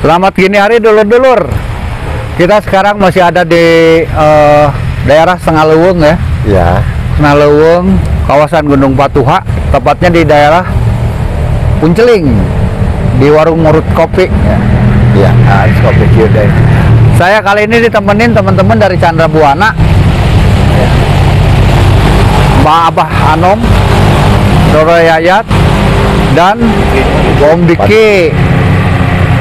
Selamat gini hari dulur-dulur. Kita sekarang masih ada di daerah Sengaleuweung ya. Ya. Sengaleuweung, kawasan Gunung Patuha, tepatnya di daerah Punceling, di warung Murut Kopi. Ya. Nah, kopi Ciudai. Saya kali ini ditemenin teman-teman dari Chandra Buana, Mbak Abah Anom, Roro Yayat, dan Om Diki.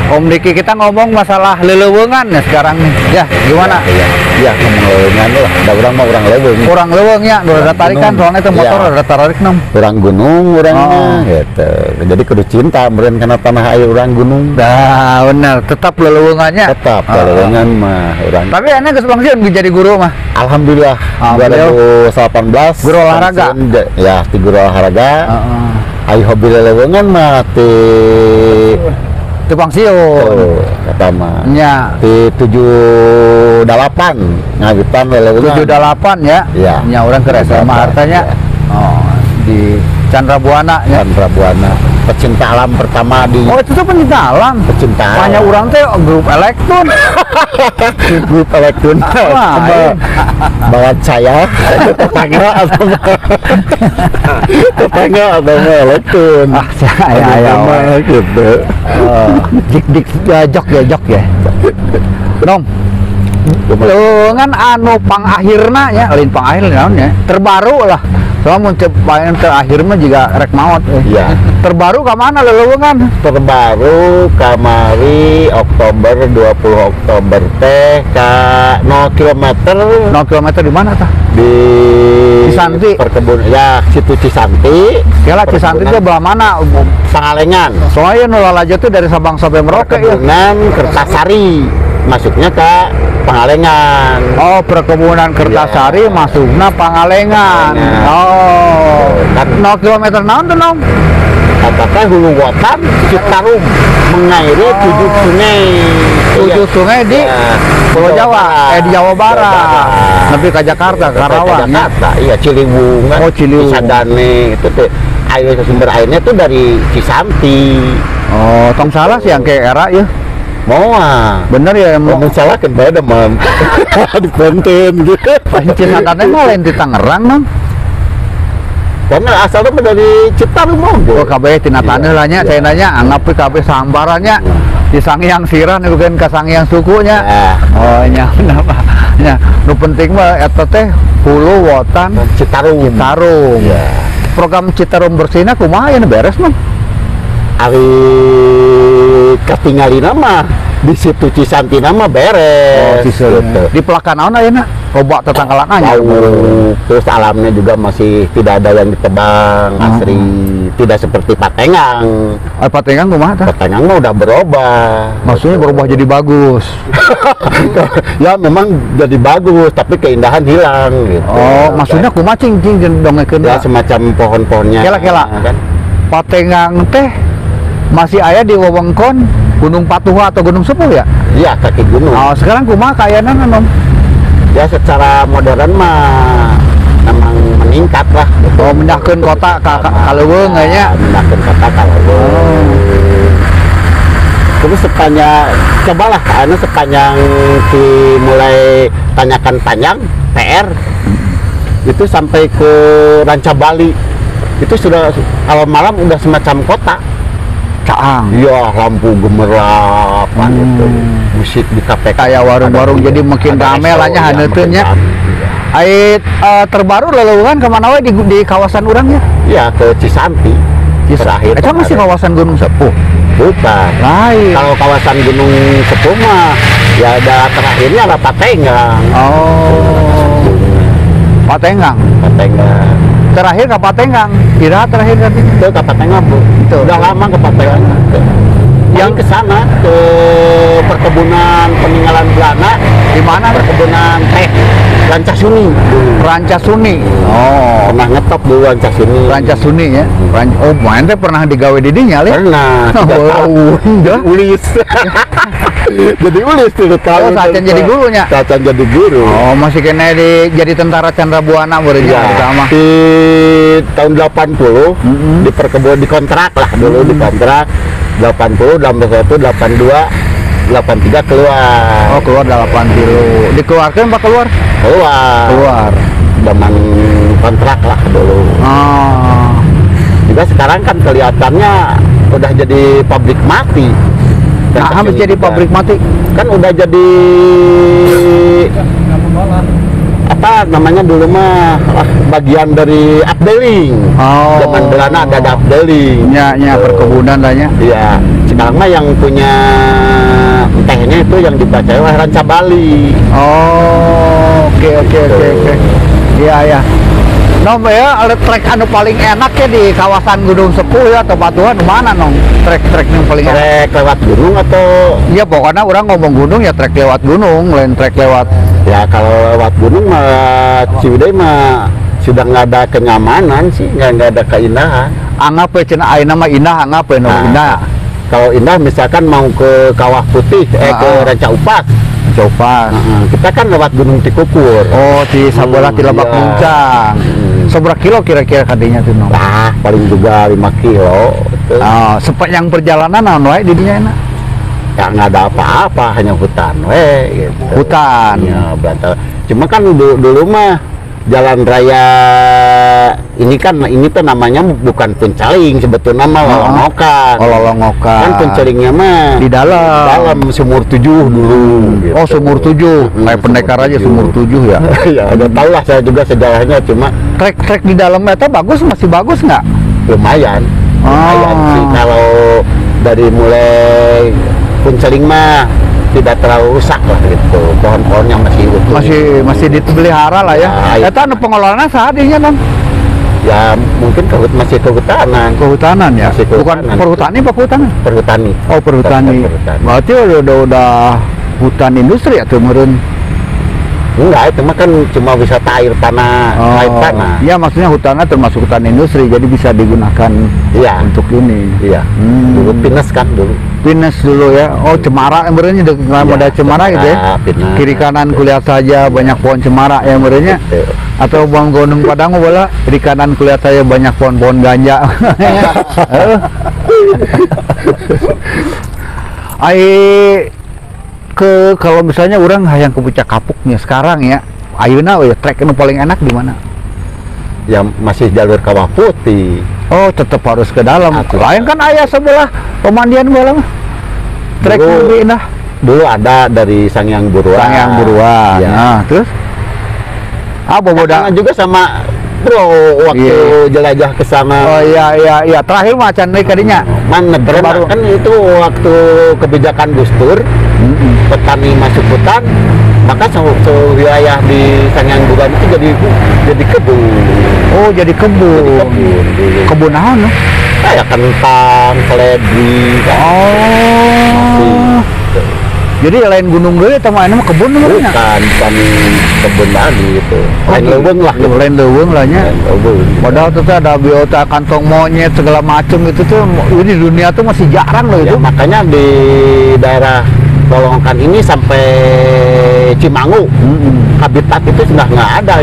Om Diki, kita ngomong masalah leleuweungan ya sekarang nih. Ya, gimana? Ya, ngomong leuweungan lah. Da urang mah urang leuweung. Kurang leuweung ya, udah tarikan soalnya itu motor udah tarik nom. Urang gunung urangnya gitu. Jadi kudu cinta meureun kana tanah air urang gunung. Dah, bener, tetap leleuweungannya. Tetap leuweungan mah urang. Tapi aneh geus bangsian jadi guru mah. Alhamdulillah 2018 guru olahraga. Ya, di guru olahraga. Ai hobi leleuweungan mah Itu bangsiun. Kata mah. Nya. Di 78 ngagitan leleuweungan. 78 ya. Iya. Nya urang ke SMA hartanya. Oh, di Chandra Buana ya. Chandra Buana. Pecinta alam pertama di. Oh, itu tuh pecinta alam. Pecinta alam. Banyak orang teh grup elektron. Grup elektron. Bawa saya tetangga atau elektron. Ah, saya gitu. Jok ya. Nom. Leungan anu pangakhirna ya, lain pangakhir naonnya. Terbaru lah. Soalnya muncul paling terakhir mah juga rek maot. Iya. Terbaru ke mana leleuweungan? Terbaru kamari Oktober 20 Oktober teh ka 0 km. 0 km di mana tah? Di Cisanti. Perkebun ya, situ Cisanti. Yalah Cisanti itu belah mana? Pangalengan. Soalnya nu lalajo tuh dari Sabang sampai Merauke ya. Perkebunan Kertasari. Masuknya ke Pangalengan. Oh, perkebunan Kertasari masuknya Pangalengan. Oh, 0 km naon tuh nom? Katakan Hulu Wotan, Citarum mengairi 7 sungai. 7 sungai di Pulau Jawa, di Jawa Barat. Nepi ke Jakarta, Karawang. Jakarta, iya Ciliwung. Oh, Ciliwung. Cisadane itu tuh air sumber airnya tuh dari Cisanti. Oh, tong salah sih yang kayak era ya. Mau bener ya mau salah kan pada mam di konten gitu. Pasti Cisadane mah lain di Tangerang non. Karena asalnya dari Citarum mau. Oh, kabeh tina taneuh lah nya, saya nanya anggap kabeh sambarannya di Sangiang Sirah bukan ka Sangiang sukunya. Oh nya kenapa? Nya nu penting mah eta teh Hulu Wotan Citarum. Program Citarum bersihna kumaha ya beres mah. Ari katingali nama di situ Cisanti nama beres. Gitu. Di pelakan naon ayeuna? Loba tetanggalan aja. Terus alamnya juga masih tidak ada yang ditebang, asri, tidak seperti Patengang. Patengang kumaha tah? Patengang mah udah berubah. Maksudnya berubah jadi bagus. Ya memang jadi bagus, tapi keindahan hilang gitu. Oh, maksudnya kumaha cing dongekeun ya semacam pohon-pohonnya. Kela kan. Patengang teh masih aya di wewengkon Gunung Patuha atau Gunung Sepuh ya? Iya, kaki gunung. Oh, sekarang kumaha kayana nom? Ya secara modern mah memang meningkat lah. Oh, mendahkeun kota ka leuweung nya. Mendahkeun kota ka leuweung. Terus cobalah sepanjang mulai tanyakan panjang PR itu sampai ke Ranca Bali itu sudah awal malam udah semacam kota. Caang. Iya, lampu gemerlap, gitu. Musik di kafe kayak warung-warung jadi makin rame lah nya haneuteun nya. Terbaru leleuweungan kemana we di kawasan urang ya? Iya, ke Cisanti. Terakhir. Eta masih kawasan Gunung Sepuh. Bukan. Lain. Kalau kawasan Gunung Sepuh mah ya ada terakhirnya ada Patengang. Oh. Patengang. Terakhir ke Patengang. Kira terakhir tadi itu ke Patengang, Bu. Itu udah lama ke Patengang. Yang ke sana ke perkebunan peninggalan Belanda. Di mana? Perkebunan teh Rancasuni. Rancasuni. Oh, pernah ngetop dulu Rancasuni. Rancasuni ya. Oh, main teh pernah digawe di dinya li? Pernah. 3 tahun. Ulis. Jadi ulis tuh tahun. Oh, saat jadi gurunya. Saat jadi guru. Oh, masih kena jadi tentara Chandra Buana ya, sama. Di tahun 80 di perkebunan dikontrak lah dulu dikontrak 80 dalam 81 82 83 keluar. Oh, keluar 8 kilo. Dikeluarkan apa keluar? Keluar. Keluar. Zaman kontrak lah dulu. Oh. Juga sekarang kan kelihatannya udah jadi pabrik mati. Nah, habis jadi pabrik mati. Kan udah jadi apa namanya dulu mah bagian dari updating. Oh. Zaman Belanda ada updating. Nya perkebunan lah nya. Iya. Sekarang mah yang punya tehnya itu yang dibaca oleh Ranca Bali. Oh, oke. Iya ya. Nom ya, ada trek anu paling enak ya di kawasan Gunung Sepuh ya atau Batuhan mana nong? Trek yang paling enak? Trek lewat gunung atau? Iya pokoknya orang ngomong gunung ya trek lewat gunung, lain trek lewat. Ya kalau lewat gunung mah Ciwidey mah sudah nggak ada kenyamanan sih, nggak ada keindahan. Anggap ya cina ayeuna mah indah, anggap ya Nah, indah. Kalau indah misalkan mau ke Kawah Putih, ke Ranca Upas. Coba. Kita kan lewat Gunung Tikukur. Oh, di Sabola di Lebak Iya. Muncang. Seberapa kilo kira-kira kadinya tuh nong? Nah, paling juga 5 kilo. Oh, sepanjang perjalanan naon wae di dinya enak? Ya nggak ada apa-apa, hanya hutan, gitu. Hutan. Ya, berantakan. Cuma kan dulu mah jalan raya ini tuh namanya bukan Puncaling, sebetulnya mah Lolongokan. Oh, Lolongokan. Kan Puncalingnya mah di dalam Sumur 7 dulu. Gitu. Oh, Sumur 7. Kayak pendekar aja Sumur 7 ya. Ya, udah tau lah saya juga sejarahnya, cuma Trek di dalamnya itu bagus, masih bagus nggak? lumayan. Lumayan sih kalau dari mulai Puncaling mah tidak terlalu rusak lah gitu, pohon-pohonnya masih utuh, masih dipelihara lah ya. Nah, Itu anu pengelolaannya saat ini non ya mungkin masih kehutanan ya, Masih bukan kehutanan. perhutani apa perhutani? perhutani. Oh perhutani. Perhutani. Berarti udah hutan industri atau meren? Enggak, itu mah kan cuma wisata air tanah, air tanah. Iya maksudnya hutannya termasuk hutan industri, jadi bisa digunakan Iya. untuk ini. Iya. Dulu pinus kan dulu. Pinus dulu ya. Oh cemara yang merenya ada cemara gitu ya. Pinus. Kiri kanan kulihat saja banyak pohon cemara yang merenya. Gitu. Atau bang gunung padang bola kiri kanan kulihat saya banyak pohon-pohon ganja. Kalau misalnya orang hayang ke Puncak Kapuknya sekarang ya, ayeuna we trek anu paling enak di mana? Ya masih jalur Kawah Putih. Oh, tetap harus ke dalam. Lain kan ayah sebelah pemandian bola mah. Trek Dulu- lebih indah. Dulu ada dari Sangyang Buruan. Sangyang Buruan. Ya. Nah, terus boboda. Karena juga sama bro waktu jelajah ke sana. Oh iya. Terakhir macan deui kadinya. Mana Terbaru. kan itu waktu kebijakan Gus Dur, petani masuk hutan, maka wilayah di Sangyang Buruan itu jadi kebun. Oh, jadi kebun. Dulu. Kebun naon? No? Kayak kentang, seledri. Oh. Jadi lain gunung deui eta mah mah kebun namanya. Bukan kebun lagi itu. Lain leuweung lah. Lain leuweung lah nya. Lain leuweung. Padahal itu ada biota kantong monyet segala macam itu tuh di dunia tuh masih jarang loh Ya, itu. makanya di daerah Lolongokan ini sampai Cimangu, habitat itu sudah nggak ada,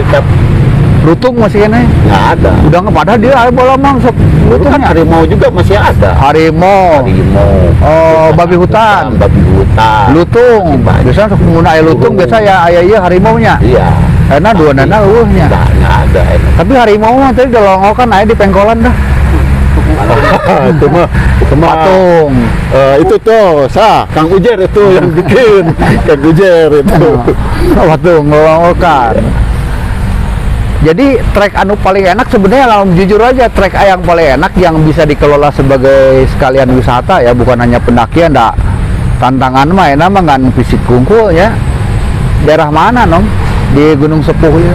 Lutung masih kene. nggak ada. Udah nggak padahal dia aya bola mang sok Dulu kan lutungnya. harimau juga masih ada. Harimau. Harimau, Babi hutan. babi hutan, Lutung. Banyak. Biasanya sok pengguna aya lutung biasa ya aya ieu harimau nya. Iya. Karena dua nana eueuhnya. Nggak ada. Tapi harimau mah tadi Lolongokan aya di pengkolan dah. itu mah Patung. itu tuh Kang Ujer itu yang bikin. Kang Ujer itu. Patung Lolongokan. Jadi trek anu paling enak sebenarnya kalau jujur aja trek yang paling enak yang bisa dikelola sebagai sekalian wisata ya, bukan hanya pendakian. Dak tantangan mah enak mah kan fisik kungkul ya. Daerah mana nong di Gunung Sepuh ya?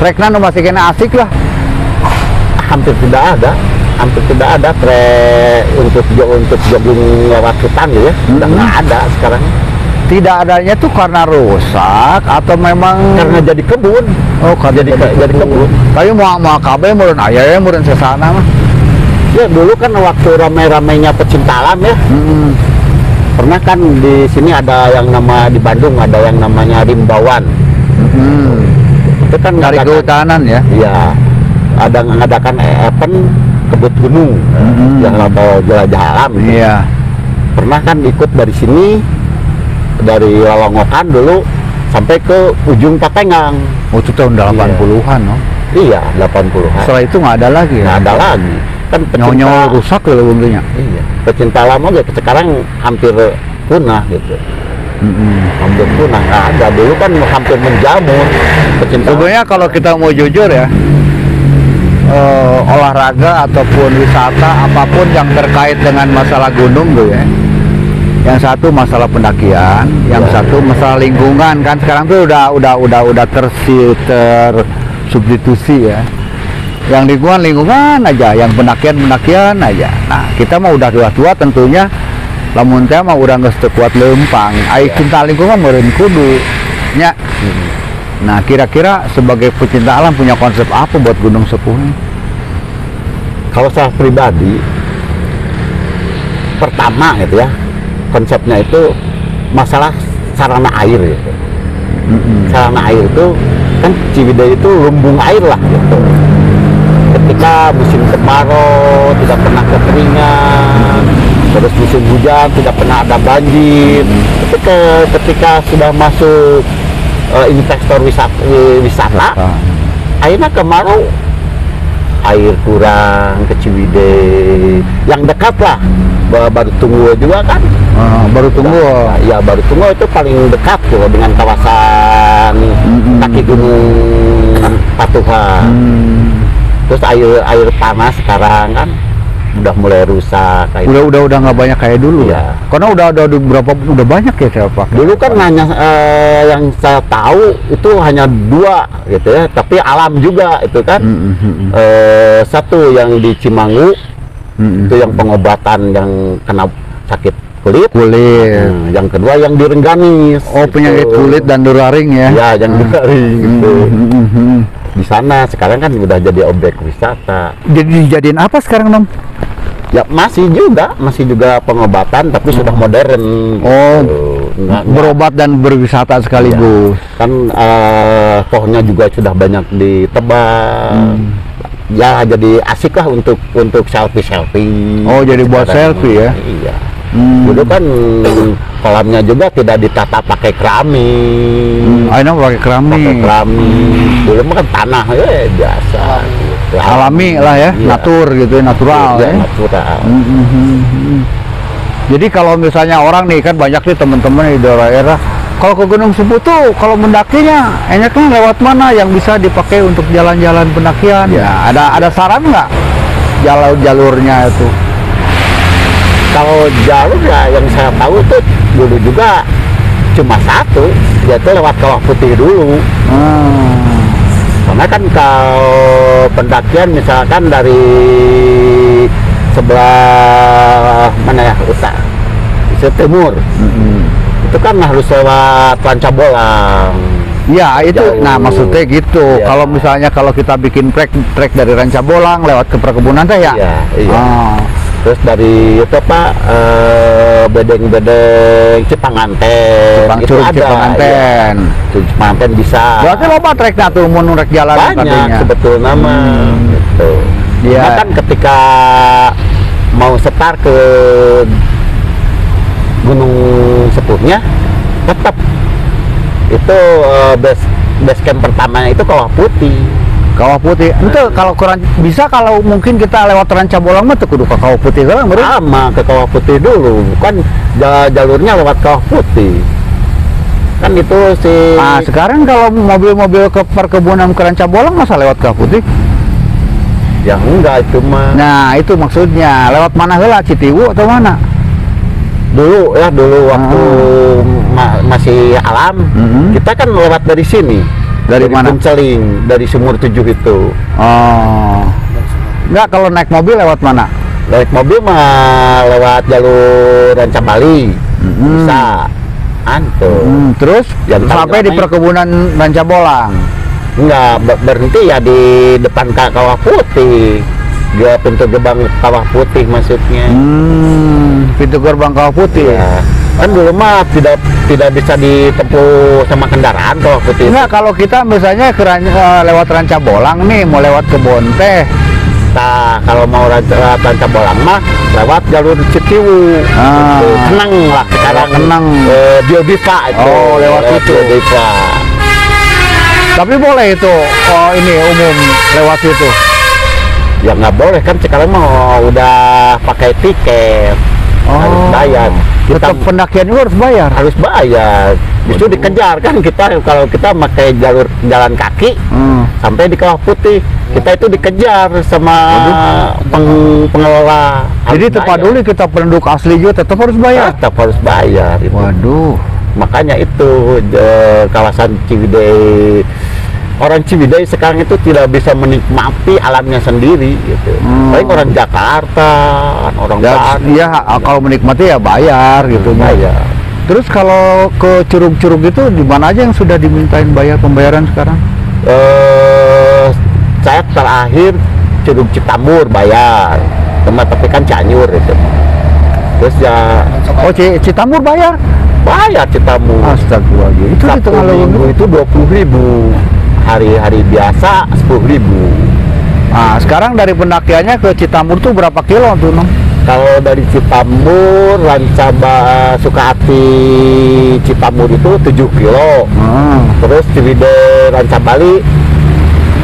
Treknya nu masih kena asik lah. Hampir tidak ada trek untuk jogging lewat hutan gitu ya. Udah nggak ada sekarang. Tidak adanya tuh karena rusak atau memang Karena jadi kebun. oh karena jadi kebun. Tapi mau kabeh meureun aya ya meureun sesana mah. Ya dulu kan waktu ramai-ramainya pecinta alam ya. Pernah kan di sini ada yang di Bandung ada yang namanya Rimbawan. Itu kan Dari ngadakan- kehutanan ya. Iya. Ada mengadakan event kebut gunung yang atau jelajah alam. Gitu. Iya. Pernah kan ikut dari sini dari Lolongokan dulu sampai ke ujung Patengang. Oh, itu tahun 80-an, no? Iya, 80-an. Setelah itu nggak ada lagi ya? Nggak ada lagi. Kan Nyawa rusak ya bentuknya. Iya, pecinta lama gitu sekarang hampir punah gitu. Hampir punah, nggak ada. Dulu kan hampir menjamur pecinta. Sebenarnya kalau kita mau jujur ya, olahraga ataupun wisata apapun yang terkait dengan masalah gunung tuh ya. Yang satu masalah pendakian, yang satu masalah lingkungan kan sekarang tuh udah tersubstitusi ya. Yang lingkungan aja, yang pendakian aja. Nah, kita mau udah tua tentunya lamun teh mah udah geus teu kuat leumpang. Ai cinta lingkungan meureun kudu nya. Nah, kira-kira sebagai pecinta alam punya konsep apa buat Gunung Sepuh ini? Kalau saya pribadi, pertama gitu ya, konsepnya itu masalah sarana air gitu. Sarana air itu kan Ciwidey itu lumbung air lah gitu. Ketika musim kemarau tidak pernah kekeringan, terus musim hujan tidak pernah ada banjir. Ketika sudah masuk investor wisata, akhirnya kemarau air kurang ke Ciwidey. Yang dekat lah, Baru Tunggu juga kan. Baru Tunggu. Ya, Baru Tunggu itu paling dekat tuh dengan kawasan kaki Gunung Patuha. Terus air panas sekarang kan udah mulai rusak. Udah nggak banyak kayak dulu ya. Karena udah banyak ya saya pakai. Dulu kan hanya yang saya tahu itu hanya 2 gitu ya, tapi alam juga itu kan. Satu yang di Cimanggu itu yang pengobatan yang kena sakit kulit. Yang kedua yang di Rengganis. Oh, penyakit kulit dan duraring ya? Ya, yang duraring gitu. Di sana sekarang kan udah jadi objek wisata. Jadi dijadiin apa sekarang, Nom? Ya masih juga pengobatan tapi sudah modern. Oh, berobat dan berwisata sekaligus. Ya, kan pohonnya juga sudah banyak ditebang. Ya jadi asik lah untuk selfie. Oh, jadi buat selfie ya? Iya. Dulu kan kolamnya juga tidak ditata pakai keramik. Ayo pakai keramik. Dulu mah kan tanah ya biasa. Gitu. Alami lah ya, iya. natur gitu, natural iya, ya. Natural. Jadi kalau misalnya orang nih kan banyak nih teman-teman di daerah, kalau ke Gunung Sepuh tuh kalau mendakinya enaknya lewat mana yang bisa dipakai untuk jalan-jalan pendakian? Ya, ada saran nggak jalurnya itu? Kalau jalur ya yang saya tahu tuh dulu juga cuma satu, yaitu lewat Kawah Putih dulu. Karena kan kalau pendakian misalkan dari sebelah mana ya, utara, timur, itu kan harus lewat Rancabolang. Ya itu, jauh. Nah maksudnya gitu. Ya. Kalau misalnya kalau kita bikin trek dari Rancabolang lewat ke perkebunan teh ya. Iya. Terus dari itu Pak, bedeng-bedeng Cipanganten, itu ada. Cipanganten. Ya. Cipanganten bisa. Berarti loba treknya tuh mau nurek jalan banyak sebetulnya mah. Gitu. Iya. Nah, kan ketika mau setar ke Gunung Sepuhnya, tetap itu base camp pertamanya itu Kawah Putih. Kawah Putih. Itu kalau kurang bisa, kalau mungkin kita lewat Rancabolang mah tuh kudu ke Kawah Putih kan? Sama ke Kawah Putih dulu, kan jalurnya lewat Kawah Putih. Kan itu sih. Nah, sekarang kalau mobil-mobil ke perkebunan ke Rancabolang masa lewat Kawah Putih? Ya enggak, itu mah. Nah, itu maksudnya. Lewat mana heula, Citiwu atau mana? Dulu waktu masih alam, kita kan lewat dari sini. Dari mana? Punceling, dari Sumur 7 itu. Oh. Enggak, kalau naik mobil lewat mana? Naik mobil mah lewat jalur Rancabali. Bisa. Terus yang sampai di perkebunan Rancabolang. Enggak, berhenti ya di depan Kawah Putih. Dia pintu gerbang Kawah Putih maksudnya. Pintu gerbang Kawah Putih. Ya. Kan dulu mah tidak bisa ditempuh sama kendaraan Kawah Putih. Enggak, kalau kita misalnya lewat Rancabolang nih, mau lewat kebun teh, Nah, kalau mau Ranca Bolang mah lewat jalur Citiwu. Ah. Gitu. Kenang lah sekarang. Kenang. Biodiva itu. Oh, lewat itu. Biodiva. Tapi boleh itu, oh ini umum lewat itu. Ya nggak boleh kan sekarang mau udah pakai tiket. Harus bayar. Tetap pendakian juga harus bayar. Harus bayar. Justru dikejar kan kita kalau kita pakai jalur jalan kaki sampai di Kawah Putih, kita itu dikejar sama pengelola. Jadi tepat dulu kita penduduk asli juga tetap harus bayar. Tetap harus bayar. Itu. Waduh. Makanya itu kawasan Ciwidey, orang Ciwidey sekarang itu tidak bisa menikmati alamnya sendiri gitu. Paling orang Jakarta, orang Bandung. Iya, kalau menikmati ya bayar gitu. Bayar. Terus kalau ke curug-curug itu di mana aja yang sudah dimintain pembayaran sekarang? Saya terakhir Curug Citambur bayar, tapi kan Cianjur itu. Terus ya, Citambur bayar? Bayar Citambur. Astagfirullahaladzim. Itu di Sabtu tengah Minggu itu 20.000, hari-hari biasa 10.000. Nah, sekarang dari pendakiannya ke Citambur tuh berapa kilo tuh, Nom? Kalau dari Citambur, Sukahati Citambur itu 7 kilo. Terus Ciwidey Rancabali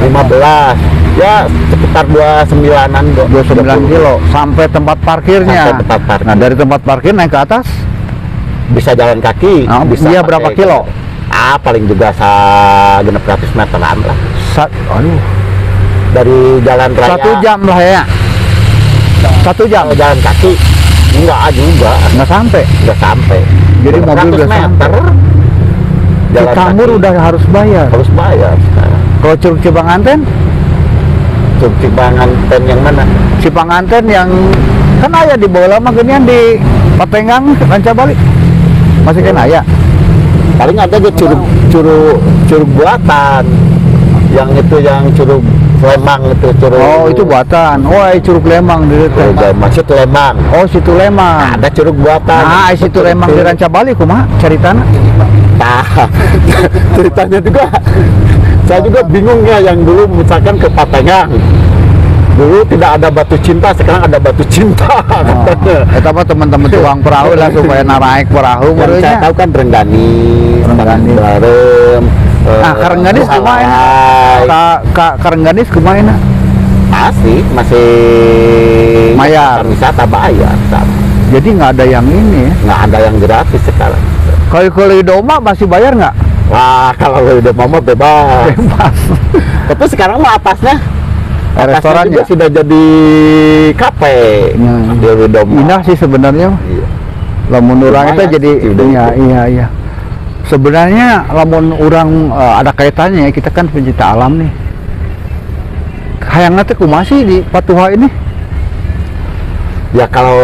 15. Ya sekitar 29-an, 29 kilo sampai tempat parkirnya. Sampai tempat parkir. Nah, dari tempat parkir naik ke atas Bisa jalan kaki. Bisa dia pakai berapa kilo? Paling juga 600 meteran lah. Aduh, Dari jalan raya. 1 jam lah ya. 1 jam Kalau jalan kaki enggak juga. nggak sampai. Udah sampai. Jadi mobil udah meter. Jalan Citambur kaki udah harus bayar. harus bayar sekarang. Kalau Curug Cipanganten? Curug Cipanganten yang mana? Cipanganten yang kan ayah di bawah lama genian di Patenggang, Rancabali. Masih kan ayah. Paling ada aja curug buatan. Yang itu yang curug Lemang itu curug. Oh, itu buatan. Oh, Curug Lemang di Maksud Lemang. Oh, situ Lemang. Ada curug buatan. Nah, situ Lemang di Rancabali kumaha caritana? Nah, ceritanya juga saya juga bingung ya, yang dulu misalkan ke Patenggang dulu tidak ada batu cinta, sekarang ada batu cinta. Eta mah teman-teman tukang perahu lah supaya naik perahu. Yang saya tahu kan Rengganis, Barem. Karengganis kumaha? Karengganis kumaha? Masih bayar. Wisata bayar. Jadi nggak ada yang ini ya? Nggak ada yang gratis sekarang. Kalau Lidoma masih bayar nggak? Wah, kalau Lidoma bebas. Bebas. Tapi sekarang mah atasnya restorannya juga sudah jadi kafe. Di Lidoma. Indah sih sebenarnya. Iya. Lamun orang itu jadi iya. Sebenarnya lamun orang ada kaitannya, kita kan pencinta alam nih. Hayangna teh kumaha sih di Patuha ini? Ya kalau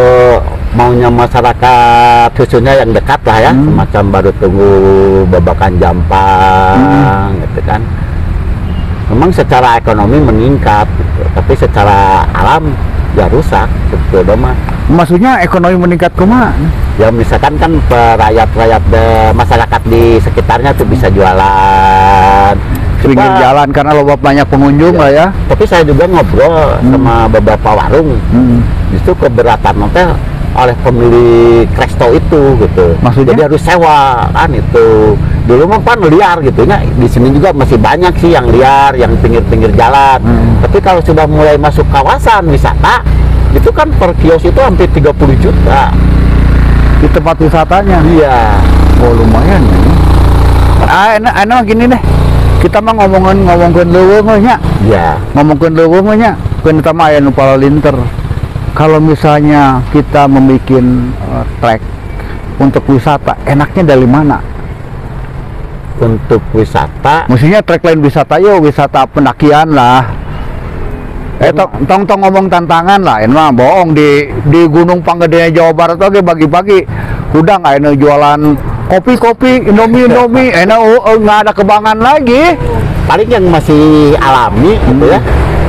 maunya masyarakat khususnya yang dekat lah ya, semacam Baru Tunggu, Babakan Jampang, gitu kan. Memang secara ekonomi meningkat, gitu. Tapi secara alam ya rusak, gitu dong. Maksudnya ekonomi meningkat kumaha? Ya misalkan kan rakyat-rakyat masyarakat di sekitarnya tuh bisa jualan pinggir jalan karena lo banyak pengunjung lah ya. Tapi saya juga ngobrol sama beberapa warung, justru keberatan hotel oleh pemilik resto itu gitu. Maksudnya? Jadi harus sewa kan itu. Dulu mah kan liar gitu ya. Di sini juga masih banyak sih yang liar, yang pinggir-pinggir jalan. Tapi kalau sudah mulai masuk kawasan wisata, itu kan per kios itu hampir 30 juta di tempat wisatanya. Iya. Oh, lumayan ya. Enak gini deh. Kita mah ngomongin leuweung nya. Iya. Ngomongin leuweung nya. Keun eta mah aya nu palalinter. Kalau misalnya kita membuat trek untuk wisata, enaknya dari mana? Untuk wisata, maksudnya trek lain wisata yo, wisata pendakian lah. Tong ngomong tantangan lah, ini mah bohong di Gunung Panggedenya Jawa Barat oke bagi-bagi udah nggak ini jualan kopi, Indomie, nggak ada kebangan lagi. Paling yang masih alami gitu ya,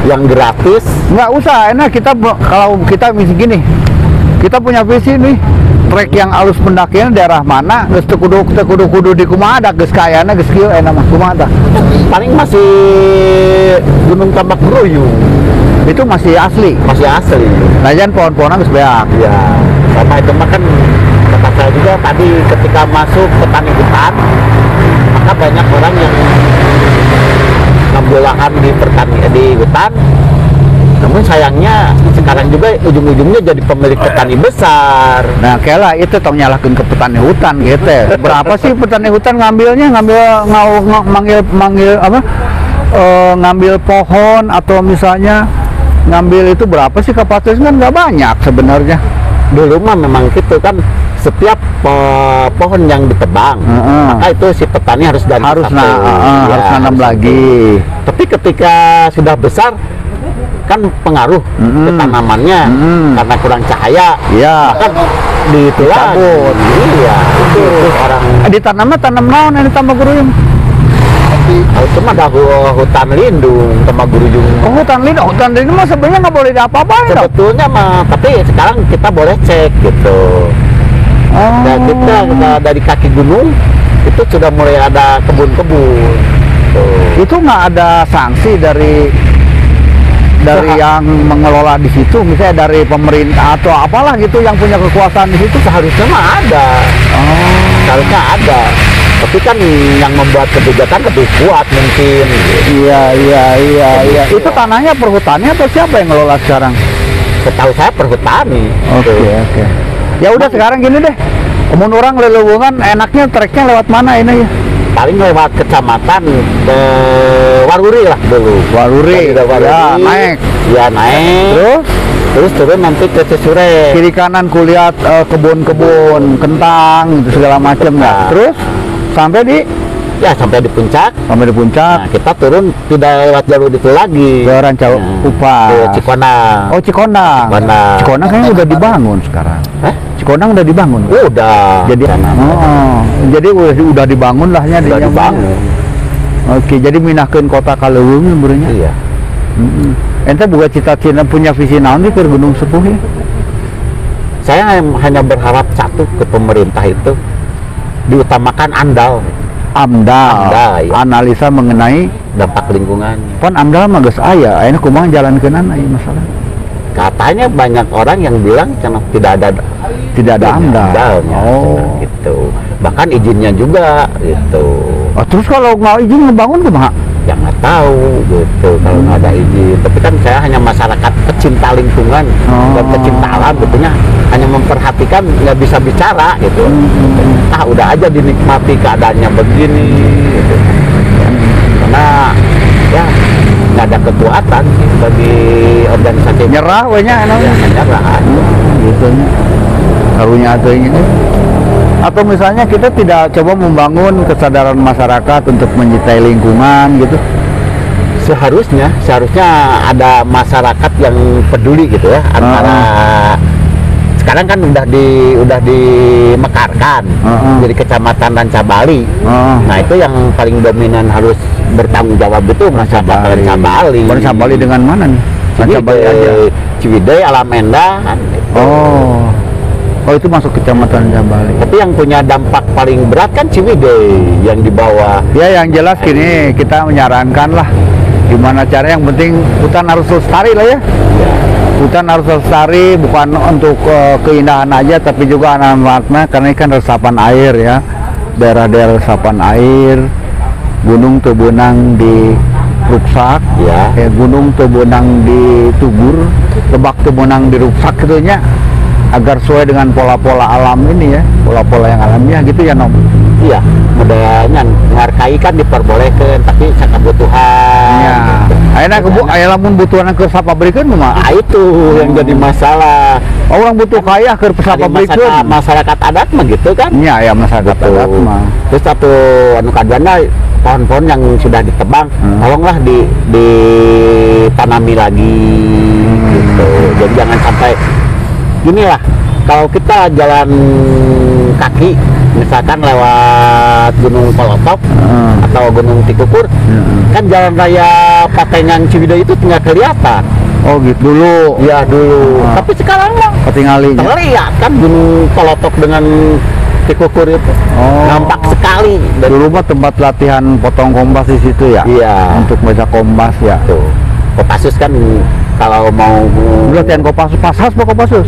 yang gratis. Nggak usah, enak kita kalau kita misi gini, kita punya visi nih, trek yang alus pendakian daerah mana, geus teu kudu di kumaha ada geus kayana geus kieu enak mah kumaha tah. Paling masih Gunung Tambak Ruyung. Itu masih asli. masih asli. Lajan pohon-pohonnya geus beak. Ya, sama itu mah kan kata saya juga tadi ketika masuk petani hutan, maka banyak orang yang ngambil lahan di hutan. Namun sayangnya sekarang juga ujung-ujungnya jadi pemilik petani besar. Nah, kela itu tong nyalahkeun ke petani hutan gitu. Berapa sih petani hutan ngambil manggil apa? Ngambil pohon atau misalnya ngambil itu berapa sih kapasitasnya? Kan nggak banyak sebenarnya. Dulu mah memang gitu kan, setiap pohon yang ditebang, maka itu si petani harus dari Harus satu. harus nanam lagi. Tapi ketika sudah besar kan pengaruh ke tanamannya karena kurang cahaya, Iya. maka ditulang. Dicabut. Iya, itu orang Ditanamnya tanam naon ini tambah guruyung. itu mah ada hutan lindung sama gurujung. Oh, hutan lindung mah sebenarnya nggak boleh diapa-apain dong. Sebetulnya mah, tapi sekarang kita boleh cek gitu. Oh. Dan kita dari kaki gunung itu sudah mulai ada kebun-kebun. Tuh. Itu nggak ada sanksi dari yang mengelola di situ, misalnya dari pemerintah atau apalah gitu yang punya kekuasaan di situ. Seharusnya mah ada. Oh. Seharusnya ada. Tapi kan yang membuat kebijakan lebih kuat mungkin. Iya. Itu tanahnya perhutani atau siapa yang ngelola sekarang? Setahu saya perhutani. Oke. Ya udah sekarang gini deh. Mun orang lelewungan enaknya treknya lewat mana ini ya? Paling lewat kecamatan ke Waruri lah dulu. Waruri. Dari Waruri. Ya, naik. Ya naik. Terus turun nanti ke Cisure. Kiri kanan kulihat kebun-kebun, kentang, gitu segala macam ya. Nah. Terus sampai di Sampai di puncak. puncak. Nah, kita turun tidak lewat jalur itu lagi. Ke Rancau Upas. Ke Cikonang. Oh, Cikonang. Cikonang kayaknya udah dibangun sekarang. Hah? Cikonang udah dibangun. Udah. Jadi jadi udah dibangun lahnya di Udah dibangun. Oke, jadi minahkeun kota Kaleuweung beurnya. Iya. Ente buka cita-cita punya visi naon di ke Gunung Sepuh ya? Saya hanya berharap satu ke pemerintah itu diutamakan AMDAL, AMDAL, ya. analisa mengenai dampak lingkungannya. pan AMDAL mah geus aya, ayeuna kumaha jalankeunana ieu masalah. Katanya banyak orang yang bilang karena tidak ada AMDAL. AMDAL-nya, Oh. gitu. Bahkan izinnya juga gitu. Oh, terus kalau nggak izin ngebangun kumaha? Ya nggak tahu gitu kalau nggak ada izin. Tapi kan saya hanya masyarakat pecinta lingkungan dan pecinta alam, betulnya hanya memperhatikan, nggak bisa bicara gitu. Udah aja dinikmati keadaannya begini gitu. Karena ya nggak ada kekuatan sih bagi organisasi Nyerah we nya enak. ya, menyerah aja. Gitu nya. Karunya atuh ini. Atau misalnya kita tidak coba membangun kesadaran masyarakat untuk mencintai lingkungan gitu. Seharusnya ada masyarakat yang peduli gitu ya antara sekarang kan udah dimekarkan jadi kecamatan Rancabali. Nah itu yang paling dominan harus bertanggung jawab itu masyarakat Rancabali. Rancabali dengan mana nih? Rancabali aja. Ciwidey, Alamenda kan. Gitu. Oh itu masuk kecamatan Rancabali. Tapi yang punya dampak paling berat kan Ciwidey yang di bawah. Ya yang jelas gini, kita menyarankan lah gimana cara, yang penting hutan harus lestari lah ya. Hutan harus lestari bukan untuk keindahan aja, tapi juga ada makna karena ini kan resapan air ya, daerah-daerah resapan air. Gunung Tebenang di Ruksak Ya. Gunung Tebenang di Tugur, Lebak Tebenang di Ruksak gitunya, agar sesuai dengan pola-pola alam ini ya, pola-pola yang alamiah gitu ya Nom. Iya, modalnya ngarkai kan diperbolehkan, tapi sangat kebutuhan. Ya, ayeuna aya lamun butuhan ke sapabrikeun kumaha? Nah, itu yang jadi masalah. Orang butuh kaya ke sapabrikeun. Masyarakat adat mah gitu kan. Iya, ya masyarakat Gitu. adat mah. Terus satu anu kaduana, pohon-pohon yang sudah ditebang, tolonglah ditanami lagi gitu. Jadi jangan sampai gini lah, kalau kita jalan kaki misalkan lewat Gunung Polotok atau Gunung Tikukur, kan jalan raya Patengan Ciwidey itu tinggal kelihatan. Oh gitu dulu. Iya dulu. Tapi sekarang mah Ketinggalan. terlihat kan Gunung Polotok dengan Tikukur itu. Oh. Nampak sekali. Dulu mah tempat latihan potong kompas di situ ya. Iya. Untuk baca kompas ya. Tuh. Kopassus kan kalau mau Berarti yang Kopassus apa Kopassus?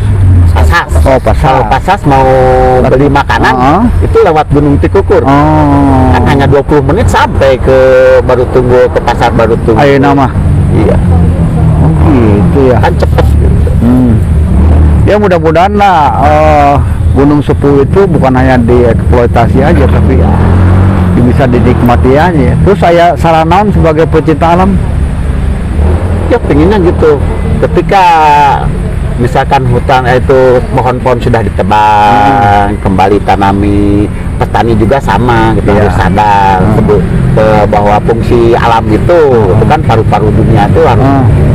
pasas. Oh, pasas. Kalau pasas mau beli makanan itu lewat Gunung Tikukur. Oh. Kan hanya 20 menit sampai ke Baru Tunggu, ke pasar Baru Tunggu. Ayo nama. Iya. Oh, gitu ya. Kan cepet gitu. Ya mudah-mudahan lah Gunung Sepu itu bukan hanya dieksploitasi aja, tapi bisa dinikmati aja. Terus saya saran naon sebagai pecinta alam? Ya pengennya gitu. Ketika misalkan hutan itu pohon-pohon sudah ditebang, kembali tanami, petani juga sama gitu, Iya. harus sadar bahwa fungsi alam itu kan paru-paru dunia itu harus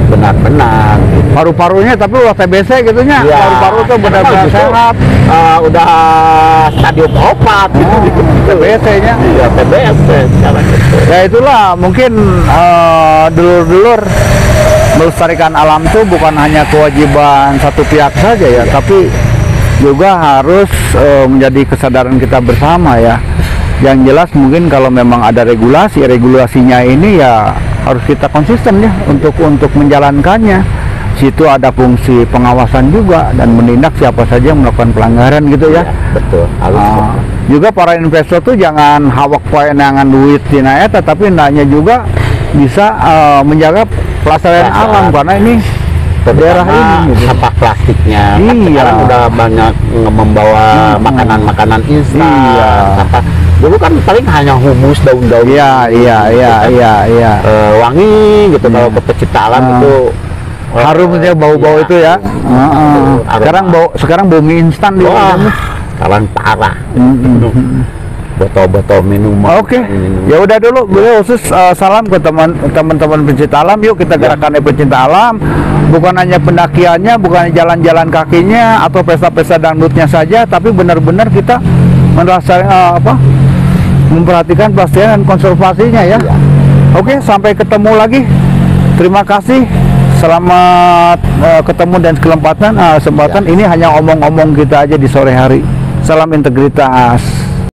benar-benar gitu. Paru-parunya tapi udah TBC gitu nya. Iya. Paru-paru tuh benar-benar Justru, sehat. udah stadium opat gitu. TBC-nya. Iya, TBC sekarang gitu. Ya itulah mungkin dulur-dulur melestarikan alam tuh bukan hanya kewajiban satu pihak saja ya, tapi juga harus menjadi kesadaran kita bersama ya. Yang jelas mungkin kalau memang ada regulasinya ini ya harus kita konsisten ya untuk menjalankannya. Situ ada fungsi pengawasan juga dan menindak siapa saja yang melakukan pelanggaran gitu ya. Betul, harus. Juga para investor tuh jangan hawak paenangan duit tina eta, tapi hendaknya juga bisa menjaga pelestarian alam karena ini daerah ini gitu. Sampah plastiknya kan Iya. sekarang udah banyak membawa makanan-makanan instan. Iya. Sampah dulu kan paling hanya humus daun-daun. Iya. Wangi gitu kalau ke pecinta alam itu Harumnya bau-bau iya. itu ya. Aroma. Sekarang bau mie instan di Wah, kawan parah. Botol-botol minuman. Oke, ya udah dulu beliau khusus salam ke teman-teman pencinta alam. Yuk kita gerakan pencinta alam. Bukan hanya pendakiannya, bukan hanya jalan-jalan kakinya atau pesta-pesta dangdutnya saja, tapi benar-benar kita merasa memperhatikan pelestarian dan konservasinya ya. Oke, sampai ketemu lagi. Terima kasih. Selamat ketemu dan kesempatan. Ini hanya omong-omong kita aja di sore hari. Salam integritas.